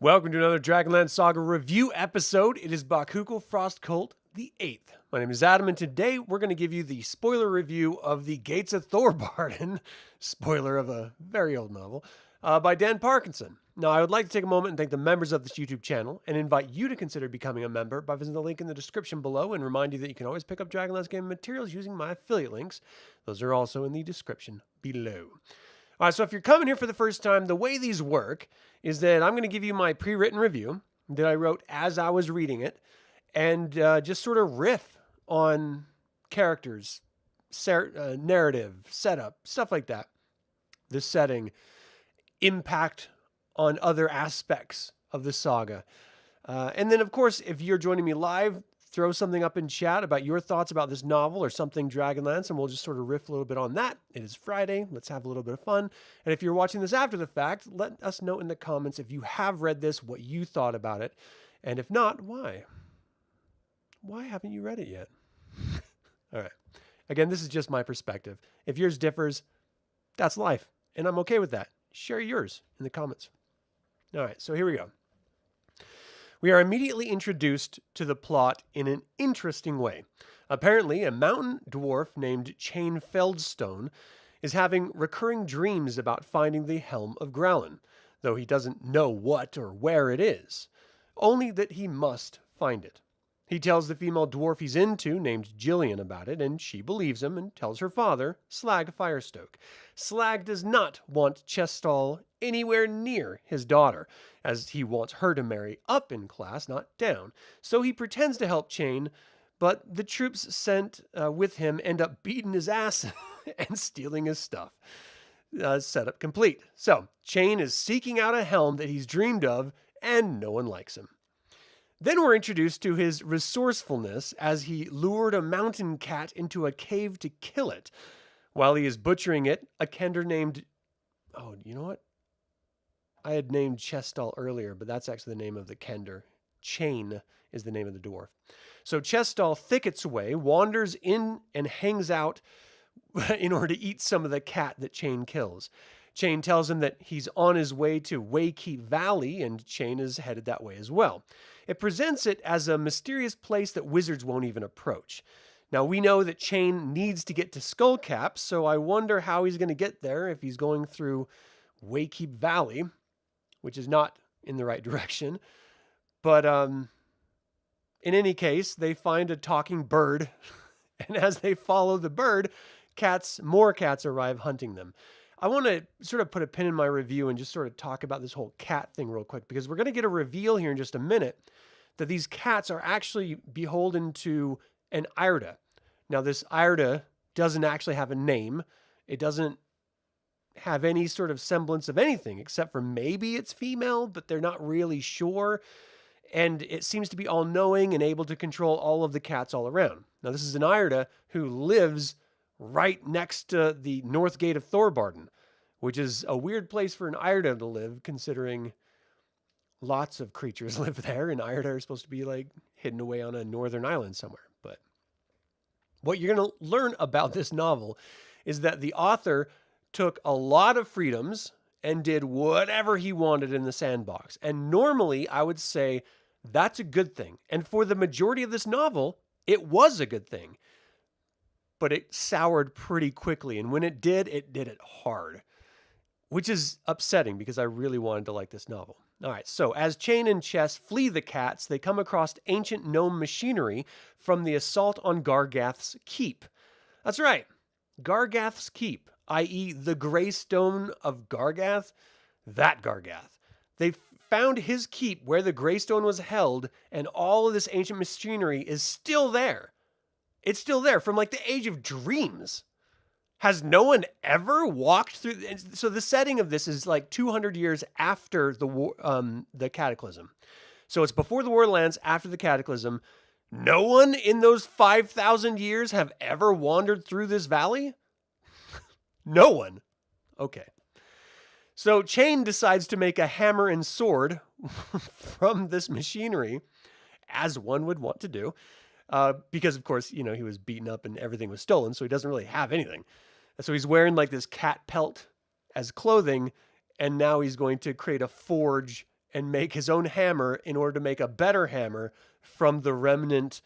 Welcome to another Dragonlance Saga review episode. It is Bakukal Frostcult the 8th. My name is Adam, and today we're going to give you the spoiler review of The Gates of Thorbardin, spoiler of a very old novel, by Dan Parkinson. Now, I would like to take a moment and thank the members of this YouTube channel and invite you to consider becoming a member by visiting the link in the description below and remind you that you can always pick up Dragonlance game materials using my affiliate links. Those are also in the description below. All right, so if you're coming here for the first time, the way these work is that I'm going to give you my pre-written review that I wrote as I was reading it and just sort of riff on characters, narrative, setup, stuff like that. The setting, impact on other aspects of the saga. And then, of course, if you're joining me live, throw something up in chat about your thoughts about this novel or something Dragonlance, and we'll just sort of riff a little bit on that. It is Friday. Let's have a little bit of fun. And if you're watching this after the fact, let us know in the comments if you have read this, what you thought about it. And if not, why? Why haven't you read it yet? All right. Again, this is just my perspective. If yours differs, that's life. And I'm okay with that. Share yours in the comments. All right, so here we go. We are immediately introduced to the plot in an interesting way. Apparently, a mountain dwarf named Chain Feldstone is having recurring dreams about finding the helm of Grallen, though he doesn't know what or where it is, only that he must find it. He tells the female dwarf he's into, named Jillian, about it, and she believes him and tells her father, Slag Firestoke. Slag does not want Chestall anywhere near his daughter, as he wants her to marry up in class, not down. So he pretends to help Chain, but the troops sent with him end up beating his ass and stealing his stuff. Setup complete. So Chain is seeking out a helm that he's dreamed of, and no one likes him. Then we're introduced to his resourcefulness as he lured a mountain cat into a cave to kill it. While he is butchering it, a kender named... Oh, you know what? I had named Chestall earlier, but that's actually the name of the kender. Chain is the name of the dwarf. So Chestall thickets away, wanders in, and hangs out in order to eat some of the cat that Chain kills. Chain tells him that he's on his way to Waykeep Valley, and Chain is headed that way as well. It presents it as a mysterious place that wizards won't even approach. Now, we know that Chain needs to get to Skullcap, so I wonder how he's going to get there if he's going through Waykeep Valley, which is not in the right direction. But in any case, they find a talking bird, and as they follow the bird, more cats arrive hunting them. I want to sort of put a pin in my review and just sort of talk about this whole cat thing real quick, because we're going to get a reveal here in just a minute that these cats are actually beholden to an Irda. Now, this Irda doesn't actually have a name. It doesn't have any sort of semblance of anything, except for maybe it's female, but they're not really sure. And it seems to be all-knowing and able to control all of the cats all around. Now, this is an Irda who lives right next to the north gate of Thorbardin, which is a weird place for an Irda to live, considering lots of creatures live there, and Irda are supposed to be like hidden away on a northern island somewhere. But what you're going to learn about this novel is that the author took a lot of freedoms and did whatever he wanted in the sandbox. And normally, I would say that's a good thing. And for the majority of this novel, it was a good thing. But it soured pretty quickly. And when it did it hard, which is upsetting because I really wanted to like this novel. All right, so as Chain and Chess flee the cats, they come across ancient gnome machinery from the assault on Gargath's Keep. That's right, Gargath's Keep, i.e. the Greystone of Gargath, that Gargath. They found his keep where the Greystone was held, and all of this ancient machinery is still there. It's still there from like the Age of Dreams. Has no one ever walked through? So the setting of this is like 200 years after the Cataclysm. So it's before the Warlands, after the Cataclysm. No one in those 5,000 years have ever wandered through this valley? No one. Okay. So Chain decides to make a hammer and sword from this machinery, as one would want to do. Because, of course, you know, he was beaten up and everything was stolen, so he doesn't really have anything. So he's wearing like this cat pelt as clothing, and now he's going to create a forge and make his own hammer in order to make a better hammer from the remnant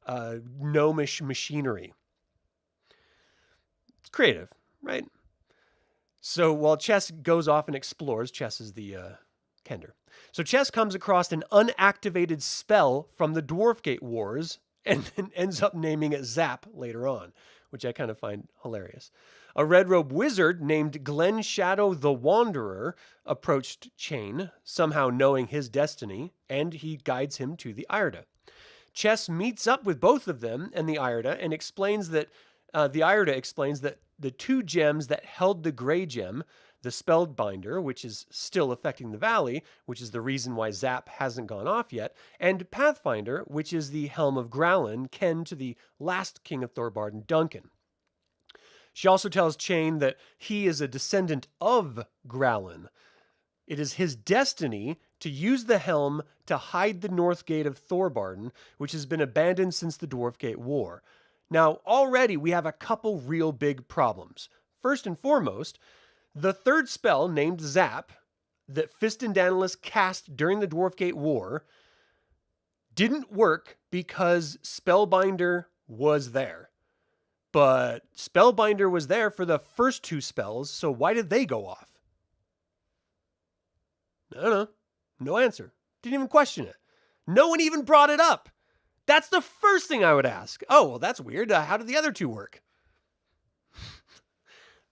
gnomish machinery. It's creative, right? So while Chess goes off and explores, Chess is the Kender. So Chess comes across an unactivated spell from the Dwarfgate Wars and then ends up naming it Zap later on, which I kind of find hilarious. A red robe wizard named Glen Shadow the Wanderer approached Chain, somehow knowing his destiny, and he guides him to the Irda. Chess meets up with both of them and the Irda and explains that the Irda explains that the two gems that held the gray gem, the Spellbinder, which is still affecting the valley, which is the reason why Zap hasn't gone off yet, and Pathfinder, which is the helm of Grallen, ken to the last king of Thorbardin, Duncan. She also tells Chain that he is a descendant of Grallen. It is his destiny to use the helm to hide the north gate of Thorbardin, which has been abandoned since the Dwarfgate War. Now, already we have a couple real big problems. First and foremost, the third spell, named Zap, that Fistandantilus cast during the Dwarfgate War, didn't work because Spellbinder was there. But Spellbinder was there for the first two spells, so why did they go off? I don't know. No answer. Didn't even question it. No one even brought it up. That's the first thing I would ask. Oh, well, that's weird. How did the other two work?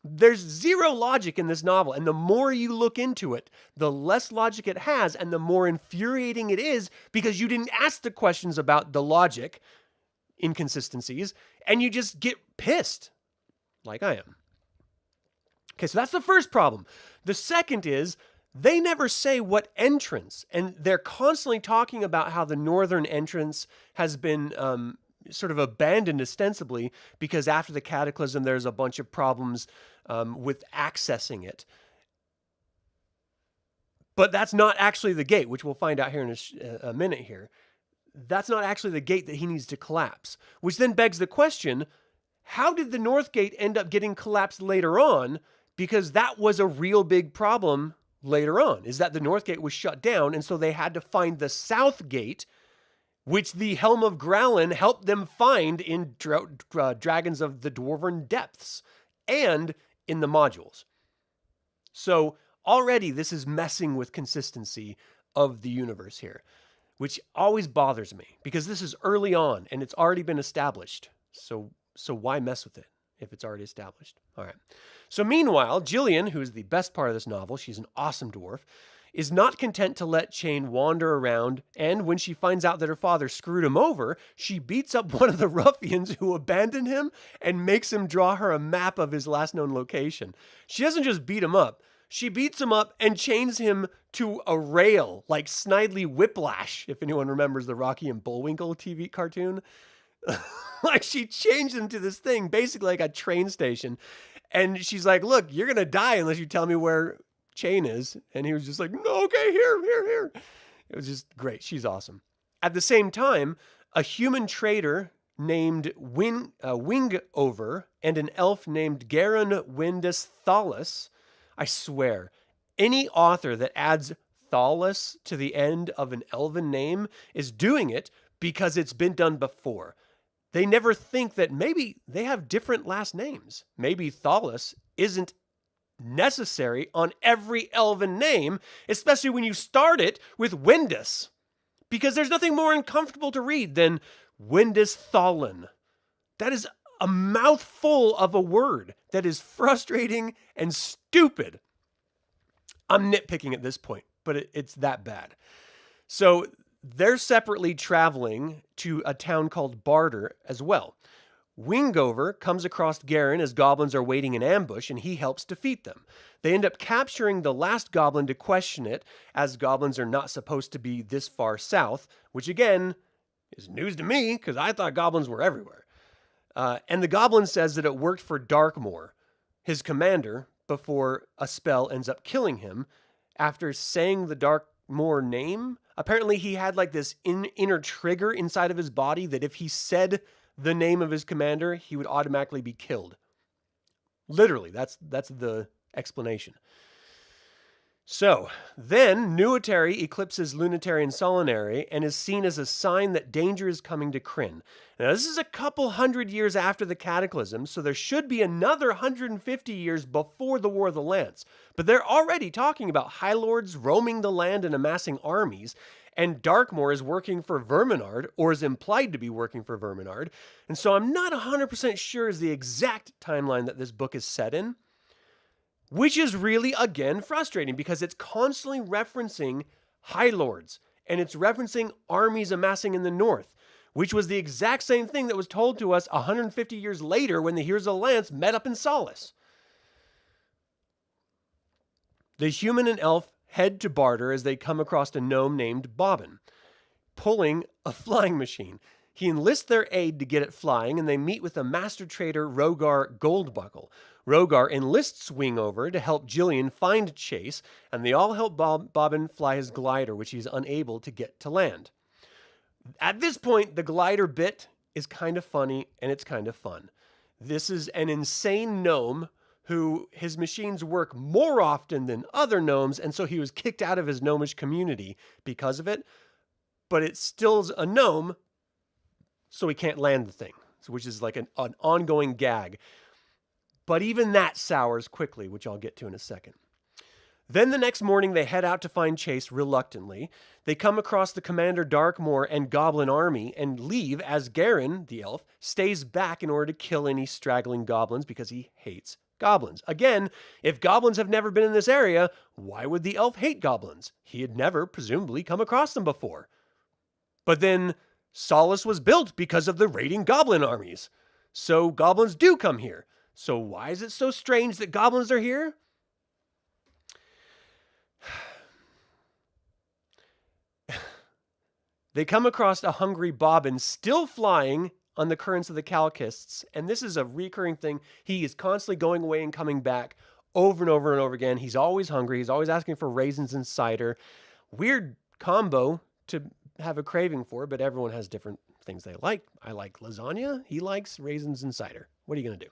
There's zero logic in this novel, and the more you look into it, the less logic it has, and the more infuriating it is because you didn't ask the questions about the logic inconsistencies, and you just get pissed, like I am. Okay, so that's the first problem. The second is they never say what entrance, and they're constantly talking about how the northern entrance has been sort of abandoned ostensibly because after the cataclysm there's a bunch of problems with accessing it. But that's not actually the gate, which we'll find out here in a minute here. That's not actually the gate that he needs to collapse, which then begs the question, how did the north gate end up getting collapsed later on? Because that was a real big problem later on, is that the north gate was shut down, and so they had to find the south gate, which the Helm of Grallen helped them find in Dragons of the Dwarven Depths and in the modules. So already this is messing with consistency of the universe here, which always bothers me because this is early on and it's already been established. So why mess with it if it's already established? All right. So meanwhile, Jillian, who is the best part of this novel, she's an awesome dwarf, is not content to let Chain wander around, and when she finds out that her father screwed him over, she beats up one of the ruffians who abandoned him and makes him draw her a map of his last known location. She doesn't just beat him up, she beats him up and chains him to a rail, like Snidely Whiplash, if anyone remembers the Rocky and Bullwinkle TV cartoon. Like, she changed him to this thing, basically like a train station, and she's like, look, you're gonna die unless you tell me where Chain is. And he was just like, no, okay, here. It was just great. She's awesome. At the same time, a human trader named Wingover and an elf named Garen Windus Thalus. I swear, any author that adds Thalus to the end of an elven name is doing it because it's been done before. They never think that maybe they have different last names. Maybe Thalus isn't necessary on every elven name, especially when you start it with Windus, because there's nothing more uncomfortable to read than Windus Thalin. That is a mouthful of a word that is frustrating and stupid. I'm nitpicking at this point, but it's that bad. So they're separately traveling to a town called Barter as well. Wingover comes across Garen as goblins are waiting in ambush, and he helps defeat them. They end up capturing the last goblin to question it, as goblins are not supposed to be this far south, which again is news to me, because I thought goblins were everywhere. And the goblin says that it worked for Darkmoor, his commander, before a spell ends up killing him. After saying the Darkmoor name, apparently he had like this inner trigger inside of his body that if he said the name of his commander, he would automatically be killed. Literally, that's the explanation. So then Nuitary eclipses Lunitary and Solinary and is seen as a sign that danger is coming to Krynn. Now this is a couple hundred years after the Cataclysm, so there should be another 150 years before the War of the Lance. But they're already talking about High Lords roaming the land and amassing armies, and Darkmoor is working for Verminard, or is implied to be working for Verminard. And so I'm not 100% sure is the exact timeline that this book is set in. Which is really, again, frustrating because it's constantly referencing High Lords and it's referencing armies amassing in the north, which was the exact same thing that was told to us 150 years later when the Heroes of the Lance met up in Solace. The human and elf head to barter as they come across a gnome named Bobbin, pulling a flying machine. He enlists their aid to get it flying, and they meet with the master trader Rogar Goldbuckle. Rogar enlists Wingover to help Jillian find Chase, and they all help Bobbin fly his glider, which he's unable to get to land. At this point, the glider bit is kind of funny, and it's kind of fun. This is an insane gnome who his machines work more often than other gnomes, and so he was kicked out of his gnomish community because of it. But it's still a gnome, so he can't land the thing, which is like an ongoing gag. But even that sours quickly, which I'll get to in a second. Then the next morning, they head out to find Chase reluctantly. They come across the Commander Darkmoor and Goblin army and leave as Garen, the elf, stays back in order to kill any straggling goblins because he hates goblins. Again, if goblins have never been in this area, why would the elf hate goblins? He had never, presumably, come across them before. But then Solace was built because of the raiding goblin armies. So goblins do come here. So why is it so strange that goblins are here? They come across a hungry Bobbin still flying on the currents of the Calcists, and this is a recurring thing. He is constantly going away and coming back over and over and over again. He's always hungry. He's always asking for raisins and cider. Weird combo to have a craving for, but everyone has different things they like. I like lasagna. He likes raisins and cider. What are you going to do?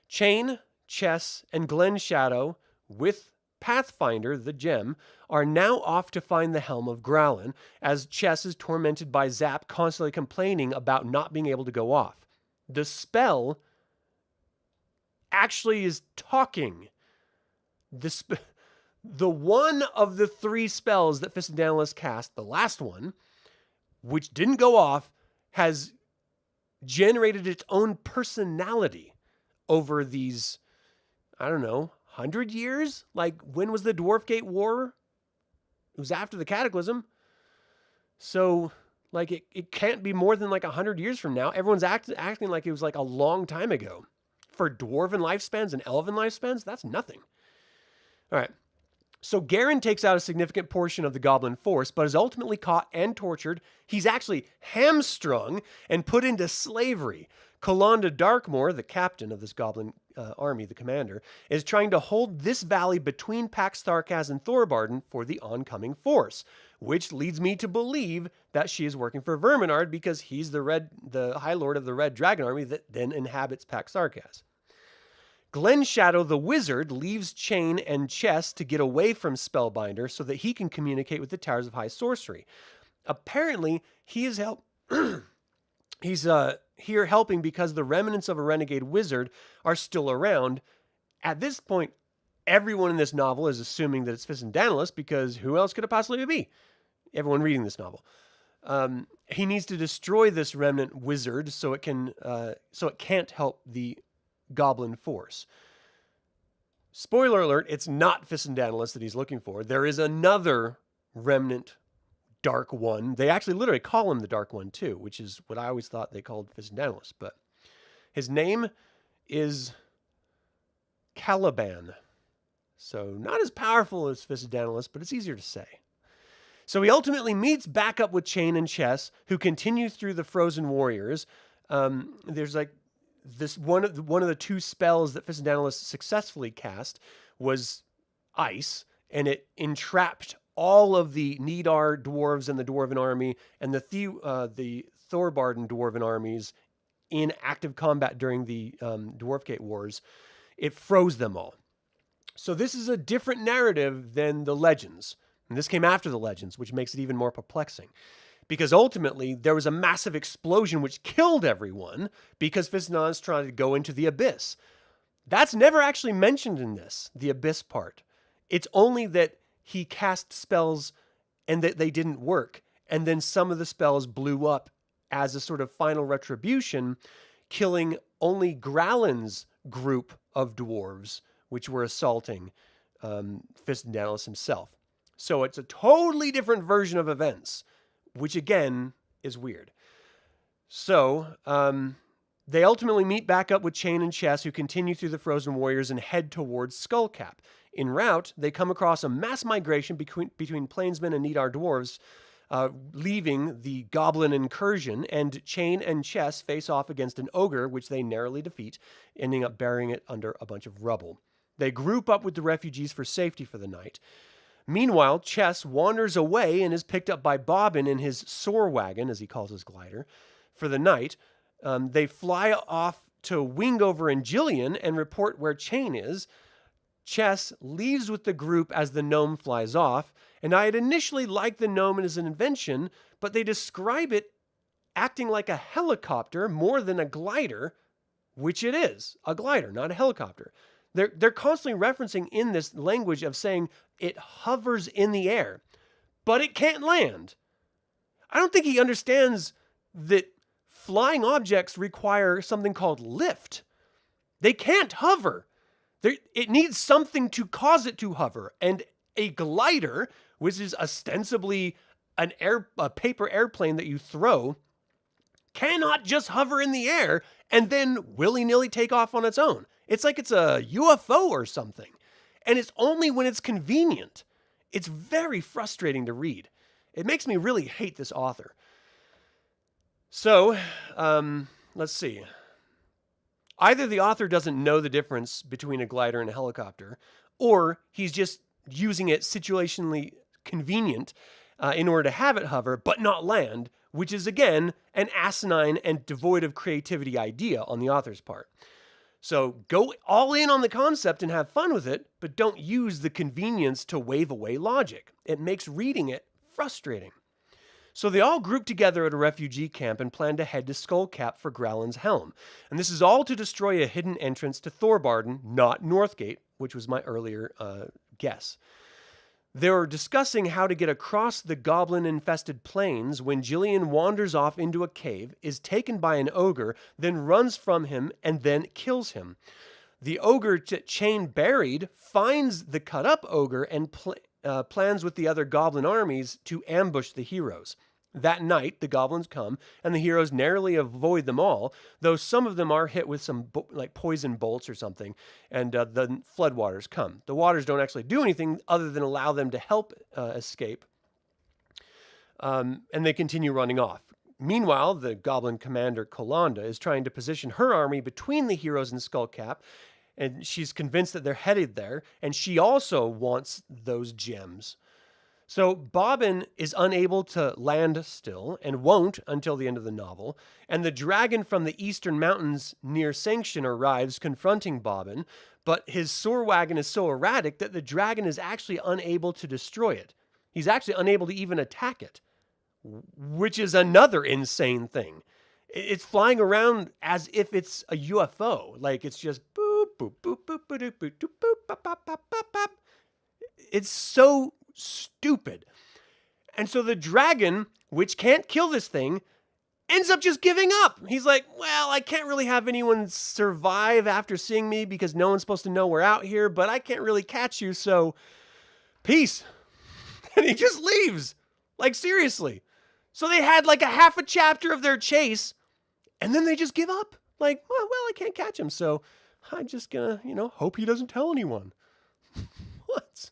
Chain, Chess, and Glen Shadow, with Pathfinder, the gem, are now off to find the helm of Grallen, as Chess is tormented by Zap constantly complaining about not being able to go off. The spell actually is talking. The one of the three spells that Fistandantilus cast, the last one, which didn't go off, has generated its own personality over these, 100 years? Like, when was the Dwarfgate War? It was after the Cataclysm. So, like, it can't be more than 100 years from now. Everyone's acting like it was a long time ago. For dwarven lifespans and elven lifespans, that's nothing. All right. So Garen takes out a significant portion of the goblin force, but is ultimately caught and tortured. He's actually hamstrung and put into slavery. Colonda Darkmoor, the captain of this goblin army, the commander, is trying to hold this valley between Pax Tharkaz and Thorbardin for the oncoming force, which leads me to believe that she is working for Verminard because he's the High Lord of the Red Dragon Army that then inhabits Pax Tharkaz. Glen Shadow the Wizard leaves Chain and Chess to get away from Spellbinder so that he can communicate with the Towers of High Sorcery. Apparently, he is he's here helping because the remnants of a renegade wizard are still around. At this point, everyone in this novel is assuming that it's Fistandantilus because who else could it possibly be? Everyone reading this novel. He needs to destroy this remnant wizard so it can't help the goblin force. Spoiler alert, it's not Fistandantilus that he's looking for. There is another remnant Dark One. They actually literally call him the Dark One too, which is what I always thought they called Fistandantilus. But his name is Caliban. So not as powerful as Fistandantilus, but it's easier to say. So he ultimately meets back up with Chain and Chess, who continue through the Frozen Warriors. There's this one of the two spells that Fistandantilus successfully cast was ice, and it entrapped all of the Nidar dwarves and the Dwarven army and the Thorbardin Dwarven armies in active combat during the Dwarfgate Wars. It froze them all. So this is a different narrative than the legends. And this came after the legends, which makes it even more perplexing. Because ultimately, there was a massive explosion which killed everyone because Fistandantilus tried to go into the abyss. That's never actually mentioned in this, the abyss part. It's only that he cast spells and that they didn't work. And then some of the spells blew up as a sort of final retribution, killing only Grallen's group of dwarves, which were assaulting Fistandantilus himself. So it's a totally different version of events, which again is weird. So they ultimately meet back up with Chain and Chess, who continue through the Frozen Warriors and head towards Skullcap. En route, they come across a mass migration between Plainsmen and Nidar dwarves, leaving the Goblin incursion, and Chain and Chess face off against an ogre, which they narrowly defeat, ending up burying it under a bunch of rubble. They group up with the refugees for safety for the night. Meanwhile, Chess wanders away and is picked up by Bobbin in his soar wagon, as he calls his glider, for the night. They fly off to Wingover and Jillian and report where Chain is. Chess leaves with the group as the gnome flies off, and I had initially liked the gnome as an invention, but they describe it acting like a helicopter more than a glider, which it is, a glider, not a helicopter. They're constantly referencing in this language of saying it hovers in the air, but it can't land. I don't think he understands that flying objects require something called lift. They can't hover. It needs something to cause it to hover. And a glider, which is ostensibly a paper airplane that you throw, cannot just hover in the air and then willy-nilly take off on its own. It's like it's a UFO or something. And it's only when it's convenient. It's very frustrating to read. It makes me really hate this author. So, let's see. Either the author doesn't know the difference between a glider and a helicopter, or he's just using it situationally convenient in order to have it hover but not land, which is, again, an asinine and devoid of creativity idea on the author's part. So go all in on the concept and have fun with it, but don't use the convenience to wave away logic. It makes reading it frustrating. So they all group together at a refugee camp and plan to head to Skullcap for Grallen's helm. And this is all to destroy a hidden entrance to Thorbardin, not Northgate, which was my earlier guess. They're discussing how to get across the goblin-infested plains when Jillian wanders off into a cave, is taken by an ogre, then runs from him and then kills him. The ogre, Chain buried, finds the cut-up ogre and plans with the other goblin armies to ambush the heroes. That night, the goblins come, and the heroes narrowly avoid them all, though some of them are hit with some poison bolts or something, and the floodwaters come. The waters don't actually do anything other than allow them to help escape, and they continue running off. Meanwhile, the goblin commander, Kolanda, is trying to position her army between the heroes and Skullcap, and she's convinced that they're headed there, and she also wants those gems. So Bobbin is unable to land still, and won't until the end of the novel, and the dragon from the eastern mountains near Sanction arrives confronting Bobbin, but his soar wagon is so erratic that the dragon is actually unable to destroy it. He's actually unable to even attack it, which is another insane thing. It's flying around as if it's a UFO, like it's just boop, boop, boop, boop, boop, boop, boop, boop, boop, bop, bop, bop, bop. It's so stupid. And so the dragon, which can't kill this thing, ends up just giving up. He's like, well, I can't really have anyone survive after seeing me because no one's supposed to know we're out here, but I can't really catch you, so peace. And he just leaves. Like, seriously. So they had like a half a chapter of their chase, and then they just give up. Like, well, I can't catch him, so I'm just gonna, hope he doesn't tell anyone. What?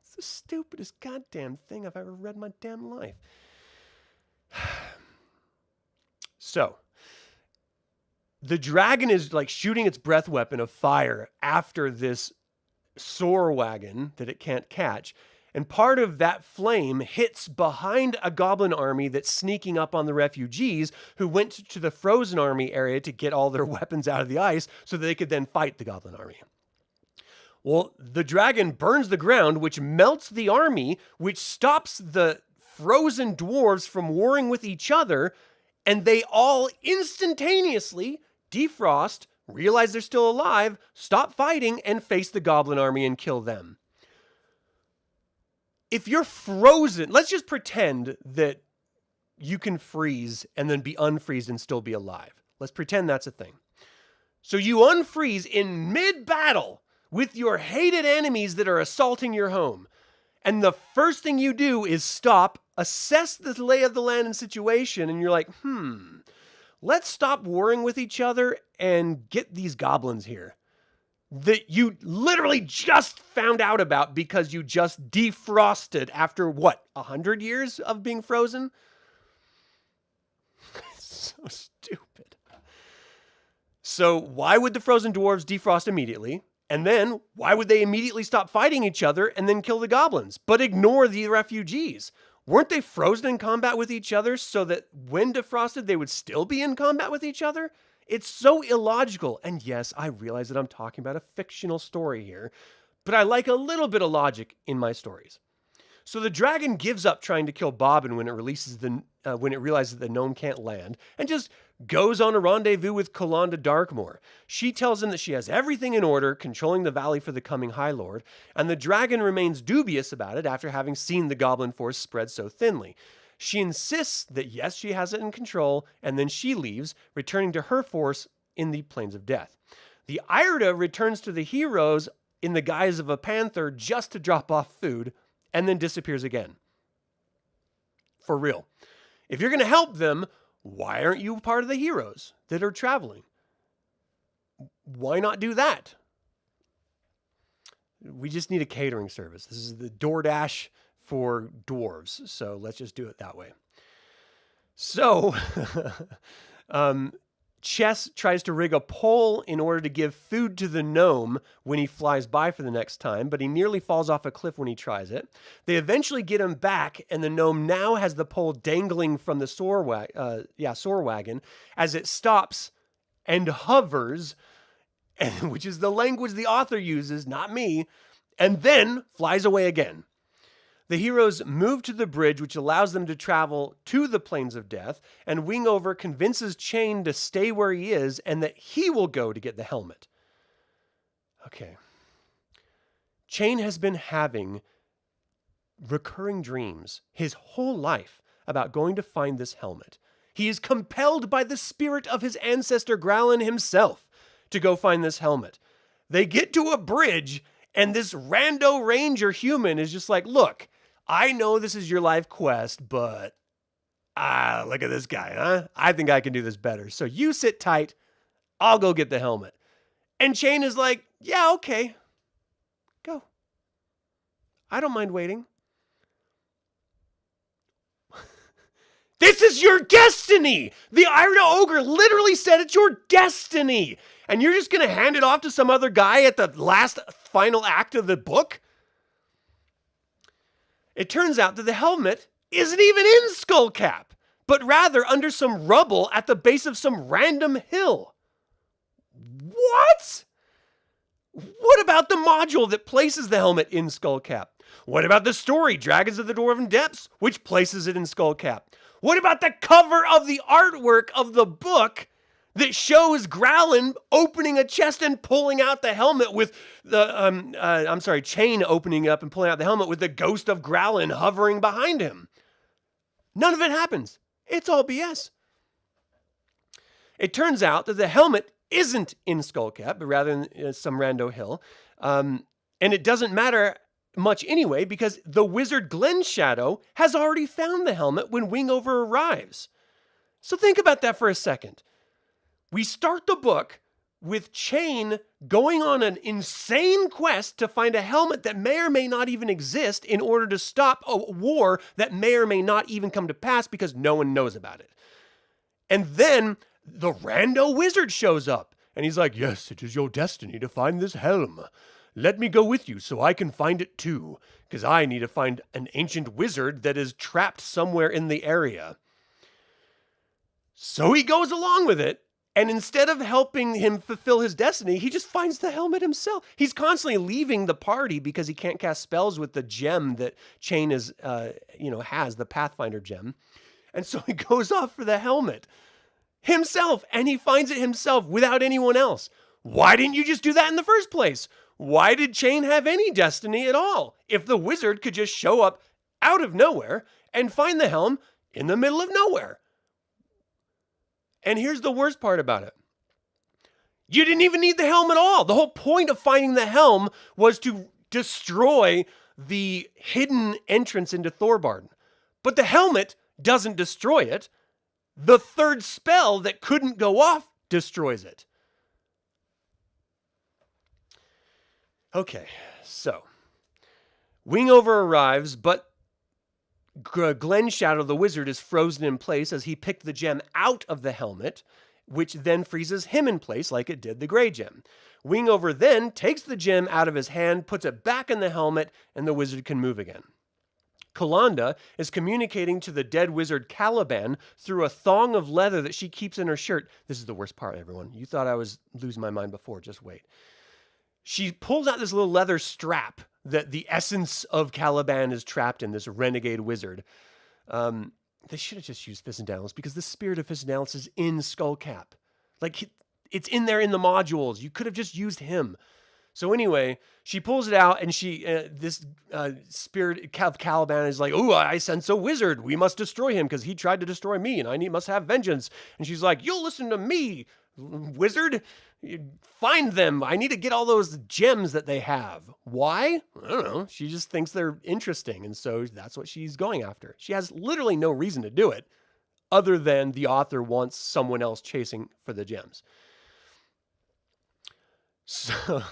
It's the stupidest goddamn thing I've ever read in my damn life. So, the dragon is like shooting its breath weapon of fire after this soar wagon that it can't catch. And part of that flame hits behind a goblin army that's sneaking up on the refugees who went to the frozen army area to get all their weapons out of the ice so that they could then fight the goblin army. Well, the dragon burns the ground, which melts the army, which stops the frozen dwarves from warring with each other, and they all instantaneously defrost, realize they're still alive, stop fighting, and face the goblin army and kill them. If you're frozen, let's just pretend that you can freeze and then be unfreezed and still be alive. Let's pretend that's a thing. So you unfreeze in mid-battle with your hated enemies that are assaulting your home. And the first thing you do is stop, assess the lay of the land and situation, and you're like, let's stop warring with each other and get these goblins here that you literally just found out about because you just defrosted after, 100 years of being frozen? It's so stupid. So why would the frozen dwarves defrost immediately? And then why would they immediately stop fighting each other and then kill the goblins, but ignore the refugees? Weren't they frozen in combat with each other so that when defrosted, they would still be in combat with each other? It's so illogical. And yes, I realize that I'm talking about a fictional story here, but I like a little bit of logic in my stories. So the dragon gives up trying to kill Bobbin when it realizes the gnome can't land, and just goes on a rendezvous with Colonda Darkmoor. She tells him that she has everything in order, controlling the valley for the coming High Lord, and the dragon remains dubious about it after having seen the goblin force spread so thinly. She insists that yes, she has it in control, and then she leaves, returning to her force in the Plains of Death. The Irda returns to the heroes in the guise of a panther just to drop off food, and then disappears again. For real. If you're going to help them, why aren't you part of the heroes that are traveling? Why not do that? We just need a catering service. This is the DoorDash for dwarves, so let's just do it that way. So, Chess tries to rig a pole in order to give food to the gnome when he flies by for the next time, but he nearly falls off a cliff when he tries it. They eventually get him back, and the gnome now has the pole dangling from the soar wagon as it stops and hovers, which is the language the author uses, not me, and then flies away again. The heroes move to the bridge, which allows them to travel to the Plains of Death, and Wingover convinces Chain to stay where he is and that he will go to get the helmet. Okay. Chain has been having recurring dreams his whole life about going to find this helmet. He is compelled by the spirit of his ancestor Grallen himself to go find this helmet. They get to a bridge, and this rando ranger human is just like, look, I know this is your life quest, but look at this guy, huh? I think I can do this better. So you sit tight. I'll go get the helmet. And Chain is like, yeah, okay. Go. I don't mind waiting. This is your destiny. The Iron Ogre literally said it's your destiny. And you're just going to hand it off to some other guy at the last final act of the book? It turns out that the helmet isn't even in Skullcap, but rather under some rubble at the base of some random hill. What? What about the module that places the helmet in Skullcap? What about the story, Dragons of the Dwarven Depths, which places it in Skullcap? What about the cover of the artwork of the book that shows Grallen opening a chest and pulling out the helmet with the, Chain opening up and pulling out the helmet with the ghost of Grallen hovering behind him? None of it happens. It's all BS. It turns out that the helmet isn't in Skullcap, but rather in some rando hill. And it doesn't matter much anyway, because the wizard Glenshadow has already found the helmet when Wingover arrives. So think about that for a second. We start the book with Chain going on an insane quest to find a helmet that may or may not even exist in order to stop a war that may or may not even come to pass because no one knows about it. And then the rando wizard shows up and he's like, yes, it is your destiny to find this helm. Let me go with you so I can find it too, because I need to find an ancient wizard that is trapped somewhere in the area. So he goes along with it. And instead of helping him fulfill his destiny, he just finds the helmet himself. He's constantly leaving the party because he can't cast spells with the gem that Chain has, the Pathfinder gem. And so he goes off for the helmet himself, and he finds it himself without anyone else. Why didn't you just do that in the first place? Why did Chain have any destiny at all if the wizard could just show up out of nowhere and find the helm in the middle of nowhere? And here's the worst part about it. You didn't even need the helm at all. The whole point of finding the helm was to destroy the hidden entrance into Thorbardin. But the helmet doesn't destroy it. The third spell that couldn't go off destroys it. Okay, so Wingover arrives, but Glenshadow, the wizard, is frozen in place as he picked the gem out of the helmet, which then freezes him in place like it did the gray gem. Wingover then takes the gem out of his hand, puts it back in the helmet, and the wizard can move again. Kalanda is communicating to the dead wizard Caliban through a thong of leather that she keeps in her shirt. This is the worst part, everyone. You thought I was losing my mind before. Just wait. She pulls out this little leather strap that the essence of Caliban is trapped in, this renegade wizard. They should have just used Fistandantilus because the spirit of Fistandantilus is in Skullcap. Like, it's in there in the modules. You could have just used him. So anyway, she pulls it out, and this spirit of Caliban is like, "Oh, I sense a wizard. We must destroy him because he tried to destroy me, and I must have vengeance." And she's like, "You'll listen to me, wizard. Find them. I need to get all those gems that they have." Why? I don't know. She just thinks they're interesting, and so that's what she's going after. She has literally no reason to do it other than the author wants someone else chasing for the gems. So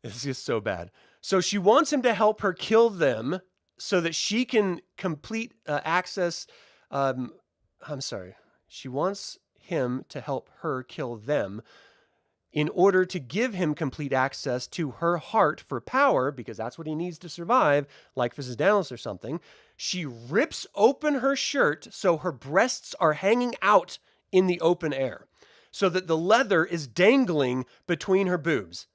it's just so bad. So she wants him to help her kill them so that she can complete access. She wants him to help her kill them in order to give him complete access to her heart for power, because that's what he needs to survive, like Fistandantilus or something. She rips open her shirt so her breasts are hanging out in the open air, so that the leather is dangling between her boobs.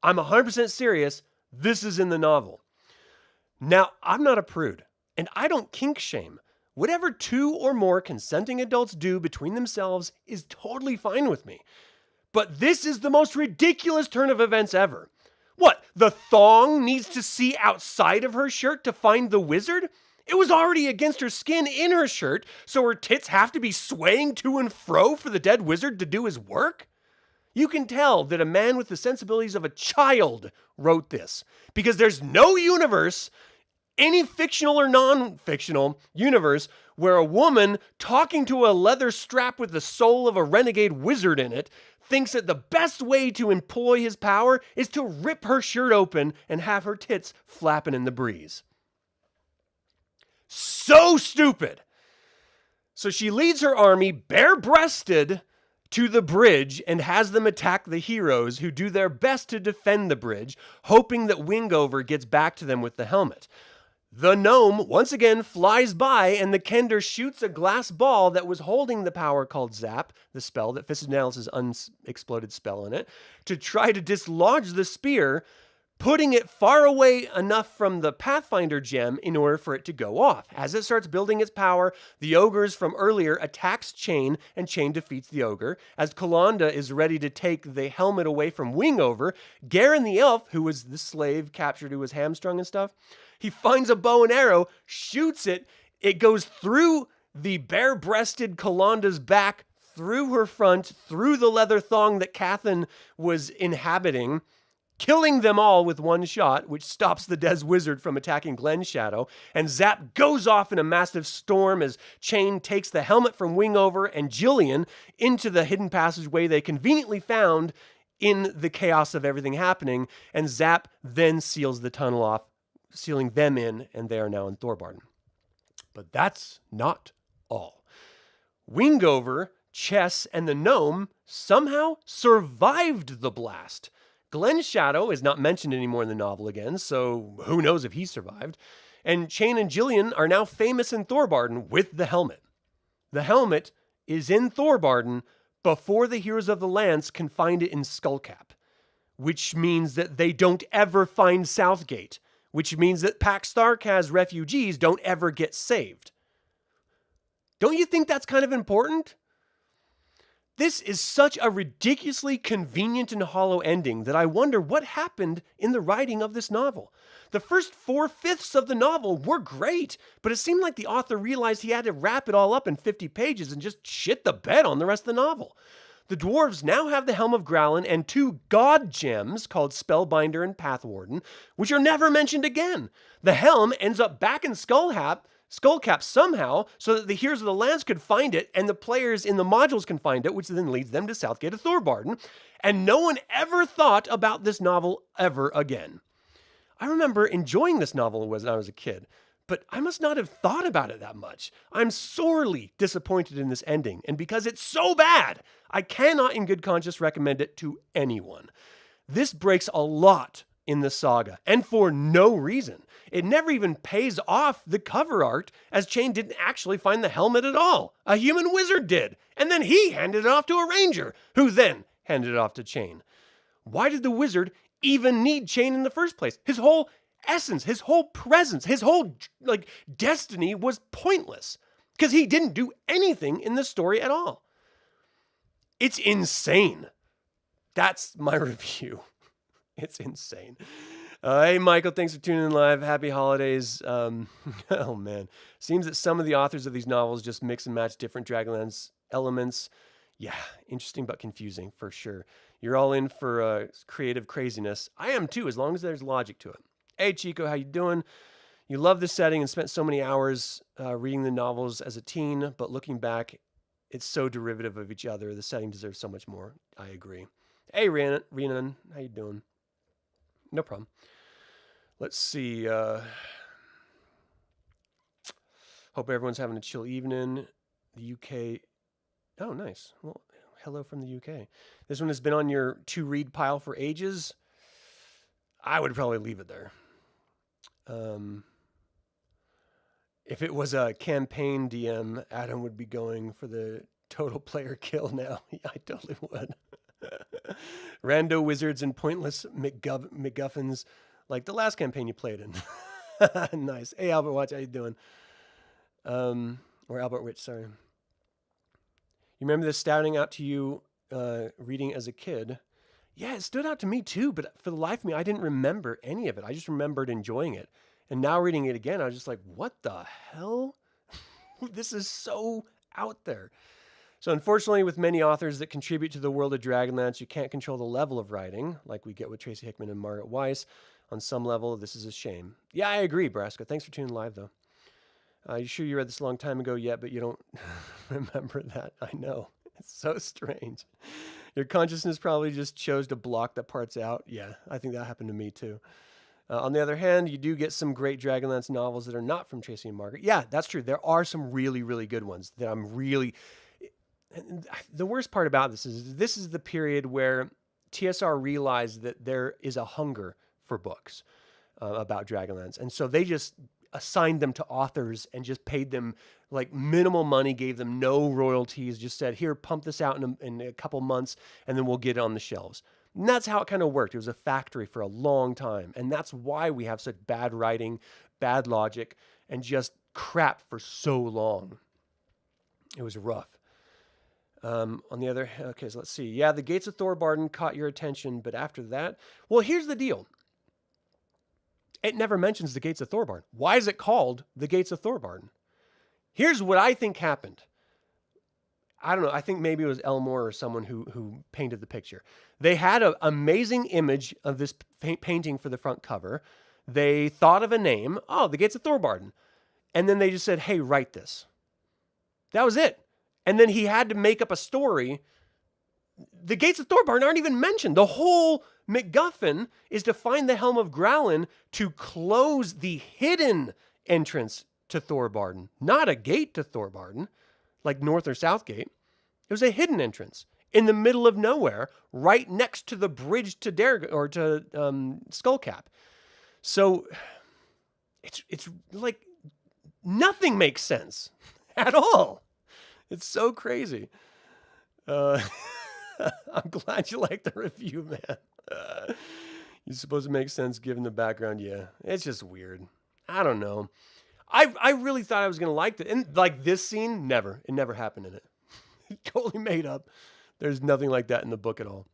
I'm 100% serious. This is in the novel. Now, I'm not a prude, and I don't kink shame. Whatever 2 or more consenting adults do between themselves is totally fine with me. But this is the most ridiculous turn of events ever. What, the thong needs to see outside of her shirt to find the wizard? It was already against her skin in her shirt, so her tits have to be swaying to and fro for the dead wizard to do his work? You can tell that a man with the sensibilities of a child wrote this, because there's no universe, any fictional or non-fictional universe, where a woman talking to a leather strap with the soul of a renegade wizard in it thinks that the best way to employ his power is to rip her shirt open and have her tits flapping in the breeze. So stupid. So she leads her army bare-breasted to the bridge and has them attack the heroes, who do their best to defend the bridge, hoping that Wingover gets back to them with the helmet. The gnome once again flies by, and the Kender shoots a glass ball that was holding the power called Zap, the spell that Fistandantilus' unexploded spell in it, to try to dislodge the spear, putting it far away enough from the Pathfinder gem in order for it to go off. As it starts building its power, the ogres from earlier attacks Chain, and Chain defeats the ogre. As Kalanda is ready to take the helmet away from Wingover, Garen the elf, who was the slave captured who was hamstrung and stuff, he finds a bow and arrow, shoots it. It goes through the bare-breasted Kalanda's back, through her front, through the leather thong that Cathan was inhabiting, killing them all with one shot, which stops the Des Wizard from attacking Glenshadow. And Zap goes off in a massive storm as Chain takes the helmet from Wingover and Jillian into the hidden passageway they conveniently found in the chaos of everything happening. And Zap then seals the tunnel off, sealing them in, and they are now in Thorbardin. But that's not all. Wingover, Chess, and the gnome somehow survived the blast. Glenshadow is not mentioned anymore in the novel again, so who knows if he survived. And Chain and Jillian are now famous in Thorbardin with the helmet. The helmet is in Thorbardin, before the heroes of the lands can find it in Skullcap, which means that they don't ever find Southgate, which means that Pax Tharkaz refugees don't ever get saved. Don't you think that's kind of important? This is such a ridiculously convenient and hollow ending that I wonder what happened in the writing of this novel. The first 4/5 of the novel were great, but it seemed like the author realized he had to wrap it all up in 50 pages and just shit the bed on the rest of the novel. The dwarves now have the Helm of Grallen and 2 god gems called Spellbinder and Pathwarden, which are never mentioned again. The helm ends up back in Skullcap somehow, so that the heroes of the lands could find it, and the players in the modules can find it, which then leads them to Southgate of Thorbardin, and no one ever thought about this novel ever again. I remember enjoying this novel when I was a kid, but I must not have thought about it that much. I'm sorely disappointed in this ending, and because it's so bad, I cannot in good conscience recommend it to anyone. This breaks a lot in the saga, and for no reason. It never even pays off the cover art, as Chain didn't actually find the helmet at all. A human wizard did, and then he handed it off to a ranger, who then handed it off to Chain. Why did the wizard even need Chain in the first place? His whole essence, his whole presence, his whole destiny was pointless, because he didn't do anything in the story at all. It's insane. That's my review. It's insane. Hey, Michael, thanks for tuning in live. Happy holidays. Oh, man. Seems that some of the authors of these novels just mix and match different Dragonlance elements. Yeah, interesting but confusing, for sure. You're all in for creative craziness. I am, too, as long as there's logic to it. Hey, Chico, how you doing? You love the setting and spent so many hours reading the novels as a teen, but looking back, it's so derivative of each other. The setting deserves so much more. I agree. Hey, Renan, how you doing? No problem. Let's see. Hope everyone's having a chill evening. The UK. Oh, nice. Well, hello from the UK. This one has been on your to-read pile for ages. I would probably leave it there. If it was a campaign DM, Adam would be going for the total player kill now. Yeah, I totally would. Rando wizards and pointless MacGuffins, like the last campaign you played in. Nice. Hey, Albert Watch, how you doing? Or Albert Witch, sorry. You remember this standing out to you reading as a kid? Yeah, it stood out to me too, but for the life of me, I didn't remember any of it. I just remembered enjoying it. And now reading it again, I was just like, what the hell? This is so out there. So unfortunately, with many authors that contribute to the world of Dragonlance, you can't control the level of writing, like we get with Tracy Hickman and Margaret Weiss. On some level, this is a shame. Yeah, I agree, Braska. Thanks for tuning live, though. You sure you read this a long time ago yet, but you don't remember that? I know. It's so strange. Your consciousness probably just chose to block the parts out. Yeah, I think that happened to me, too. On the other hand, you do get some great Dragonlance novels that are not from Tracy and Margaret. Yeah, that's true. There are some really, really good ones that I'm really... And the worst part about this is the period where TSR realized that there is a hunger for books about Dragonlance. And so they just assigned them to authors and just paid them like minimal money, gave them no royalties, just said, here, pump this out in a couple months, and then we'll get it on the shelves. And that's how it kind of worked. It was a factory for a long time. And that's why we have such bad writing, bad logic, and just crap for so long. It was rough. On the other, okay, so let's see. Yeah, the Gates of Thorbardin caught your attention, but after that, well, here's the deal. It never mentions the Gates of Thorbardin. Why is it called the Gates of Thorbardin? Here's what I think happened. I don't know. I think maybe it was Elmore or someone who painted the picture. They had an amazing image of this painting for the front cover. They thought of a name. Oh, the Gates of Thorbardin. And then they just said, hey, write this. That was it. And then he had to make up a story. The Gates of Thorbardin aren't even mentioned. The whole MacGuffin is to find the Helm of Grallen to close the hidden entrance to Thorbardin. Not a gate to Thorbardin, like North or South Gate. It was a hidden entrance in the middle of nowhere, right next to the bridge to Skullcap. So it's like nothing makes sense at all. It's so crazy. Uh, I'm glad you like the review, man. You're supposed to make sense given the background. Yeah, it's just weird. I don't know. I really thought I was gonna like it, and like this scene, never. It never happened in it. Totally made up. There's nothing like that in the book at all.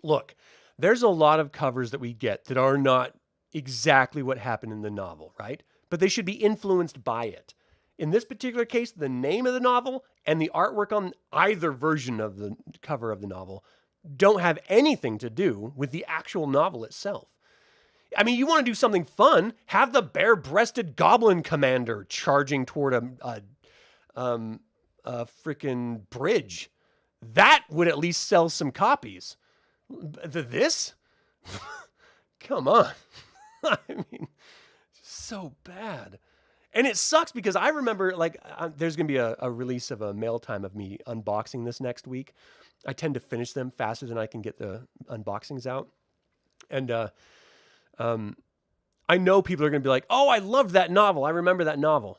Look, there's a lot of covers that we get that are not exactly what happened in the novel, right? But they should be influenced by it. In this particular case, the name of the novel and the artwork on either version of the cover of the novel don't have anything to do with the actual novel itself. I mean, you want to do something fun, have the bare-breasted goblin commander charging toward a freaking bridge. That would at least sell some copies. This? Come on. I mean, so bad. And it sucks because I remember, like, there's going to be a release of a mail time of me unboxing this next week. I tend to finish them faster than I can get the unboxings out. And I know people are going to be like, oh, I loved that novel. I remember that novel.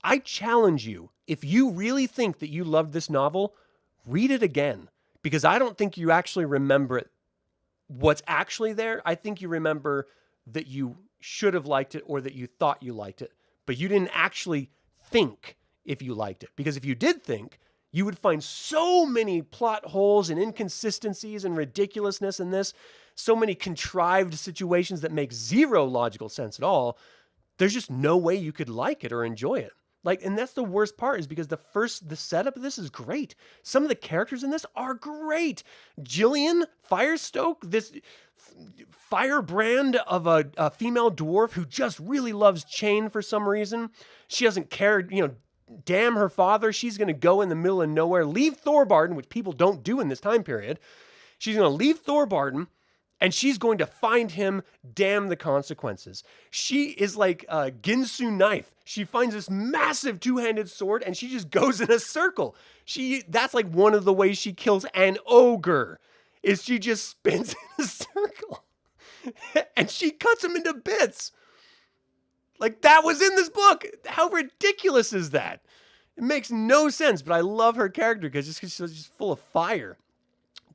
I challenge you, if you really think that you loved this novel, read it again. Because I don't think you actually remember it, what's actually there. I think you remember that you should have liked it or that you thought you liked it, but you didn't actually think if you liked it. Because if you did think, you would find so many plot holes and inconsistencies and ridiculousness in this, so many contrived situations that make zero logical sense at all. There's just no way you could like it or enjoy it. Like, and that's the worst part, is because the setup of this is great. Some of the characters in this are great. Jillian Firestoke, this firebrand of a female dwarf who just really loves Chain for some reason. She doesn't care, damn her father. She's going to go in the middle of nowhere, leave Thorbardin, which people don't do in this time period. She's going to leave Thorbardin, and she's going to find him, damn the consequences. She is like a Ginsu knife. She finds this massive two-handed sword, and she just goes in a circle. That's like one of the ways she kills an ogre, is she just spins in a circle. And she cuts him into bits. Like, that was in this book. How ridiculous is that? It makes no sense, but I love her character because she's just full of fire.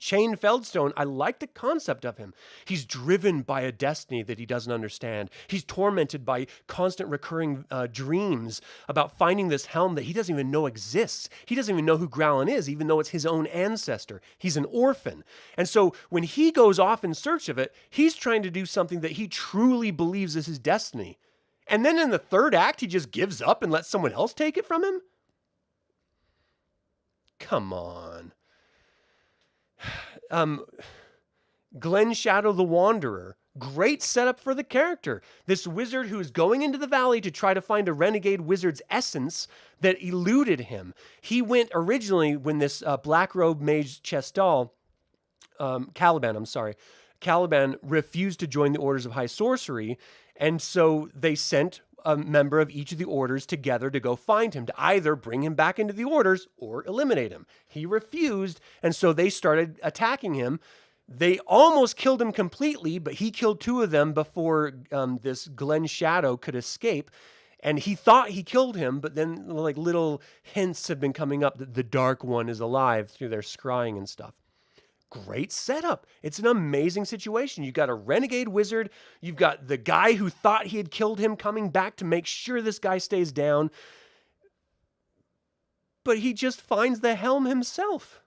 Chain Feldstone, I like the concept of him. He's driven by a destiny that he doesn't understand. He's tormented by constant recurring dreams about finding this helm that he doesn't even know exists. He doesn't even know who Grallen is, even though it's his own ancestor. He's an orphan. And so when he goes off in search of it, he's trying to do something that he truly believes is his destiny. And then in the third act, he just gives up and lets someone else take it from him? Come on. Glen Shadow the Wanderer. Great setup for the character. This wizard who's going into the valley to try to find a renegade wizard's essence that eluded him. He went originally when this black robe mage Chestal, Caliban refused to join the Orders of High Sorcery, and so they sent a member of each of the orders together to go find him, to either bring him back into the orders or eliminate him. He refused, and so they started attacking him. They almost killed him completely, but he killed two of them before this Glen Shadow could escape. And he thought he killed him, but then like little hints have been coming up that the Dark One is alive through their scrying and stuff. Great setup. It's an amazing situation. You've got a renegade wizard. You've got the guy who thought he had killed him coming back to make sure this guy stays down. But he just finds the helm himself.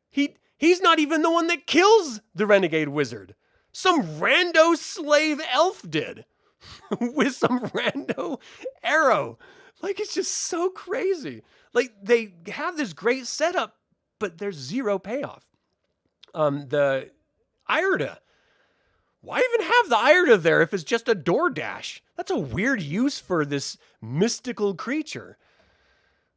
He's not even the one that kills the renegade wizard. Some rando slave elf did with some rando arrow. Like, it's just so crazy. Like, they have this great setup, but there's zero payoff. The Irda. Why even have the Irda there if it's just a DoorDash? That's a weird use for this mystical creature.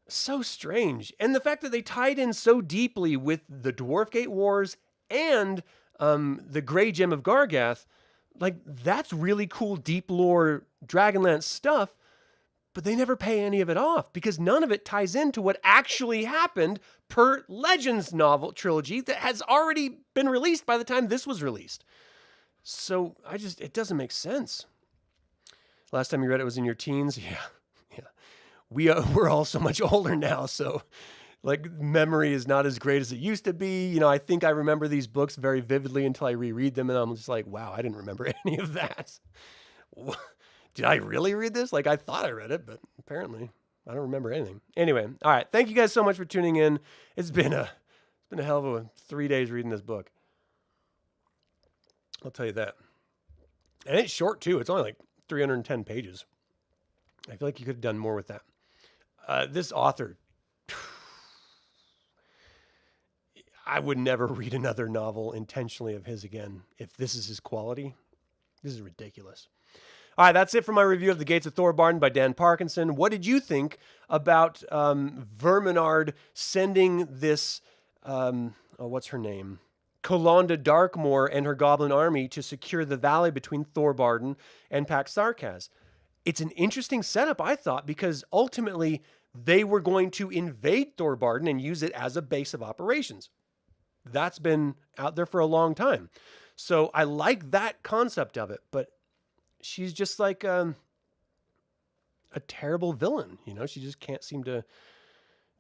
So strange. And the fact that they tied in so deeply with the Dwarfgate Wars and the Grey Gem of Gargath, like, that's really cool deep lore Dragonlance stuff. But they never pay any of it off because none of it ties into what actually happened per Legends novel trilogy that has already been released by the time this was released. So it doesn't make sense. Last time you read it was in your teens? Yeah. We're all so much older now, so Like, memory is not as great as it used to be. You know, I think I remember these books very vividly until I reread them, and I'm just like, wow, I didn't remember any of that. Did I really read this? Like, I thought I read it, but apparently I don't remember anything. Anyway, all right. Thank you guys so much for tuning in. It's been a hell of a 3 days reading this book. I'll tell you that. And it's short too. It's only like 310 pages. I feel like you could have done more with that. This author, I would never read another novel intentionally of his again. If this is his quality, this is ridiculous. All right, that's it for my review of The Gates of Thorbardin by Dan Parkinson. What did you think about Verminard sending this, what's her name? Colonda Darkmoor and her goblin army to secure the valley between Thorbardin and Pax-Sarkaz? It's an interesting setup, I thought, because ultimately they were going to invade Thorbardin and use it as a base of operations. That's been out there for a long time. So I like that concept of it, but she's just like a terrible villain. You know, she just can't seem to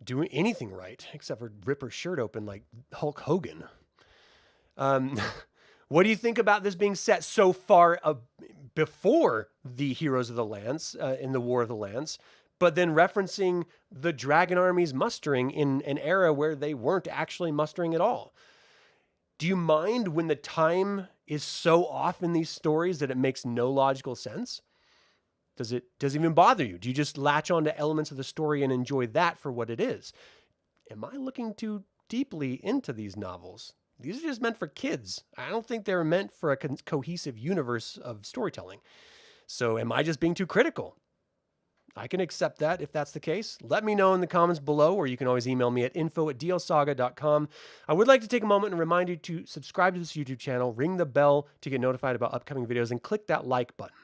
do anything right except for rip her shirt open like Hulk Hogan. What do you think about this being set so far before the Heroes of the Lance in the War of the Lance, but then referencing the dragon armies mustering in an era where they weren't actually mustering at all? Do you mind when the time is so off in these stories that it makes no logical sense? Does it even bother you? Do you just latch on to elements of the story and enjoy that for what it is? Am I looking too deeply into these novels? These are just meant for kids. I don't think they're meant for a cohesive universe of storytelling. So am I just being too critical? I can accept that if that's the case. Let me know in the comments below, or you can always email me at info@dlsaga.com. I would like to take a moment and remind you to subscribe to this YouTube channel, ring the bell to get notified about upcoming videos, and click that like button.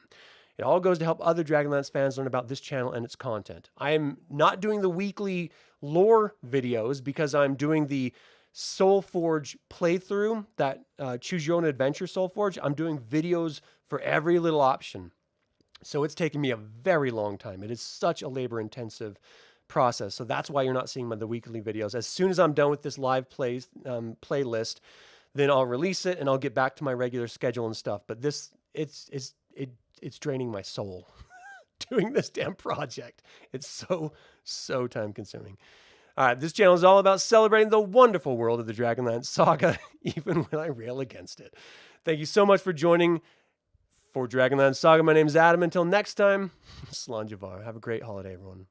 It all goes to help other Dragonlance fans learn about this channel and its content. I am not doing the weekly lore videos because I'm doing the Soulforge playthrough, that choose your own adventure Soulforge. I'm doing videos for every little option. So it's taken me a very long time. It is such a labor intensive process. So that's why you're not seeing the weekly videos. As soon as I'm done with this live playlist, then I'll release it and I'll get back to my regular schedule and stuff. But it's draining my soul doing this damn project. It's so time consuming. All right, this channel is all about celebrating the wonderful world of the Dragonlance Saga, even when I rail against it. Thank you so much for joining for Dragonlance Saga. My name is Adam. Until next time, Slanjavar. Have a great holiday, everyone.